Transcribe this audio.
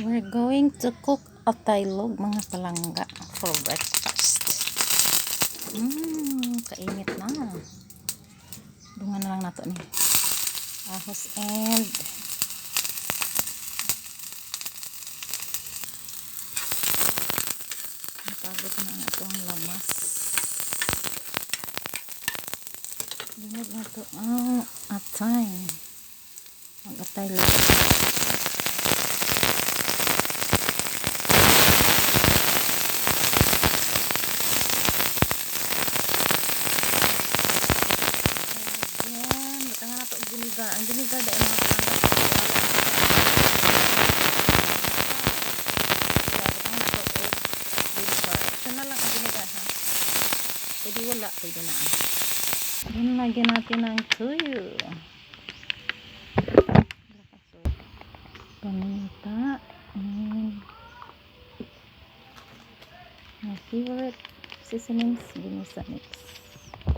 We're going to cook a tailog mga palangga for breakfast. Kainit na. Dungan na lang nato ni ahos and napagod na ang atong lamas. Dungan na to ang atay. Mag-atay lang. Ang vinegar dahil mga palangga optional lang ang vinegar ha, pwede wala, pwede na yun. Lagyan natin ng tuyo, paminta, and my favorite seasonings, ginisa mix.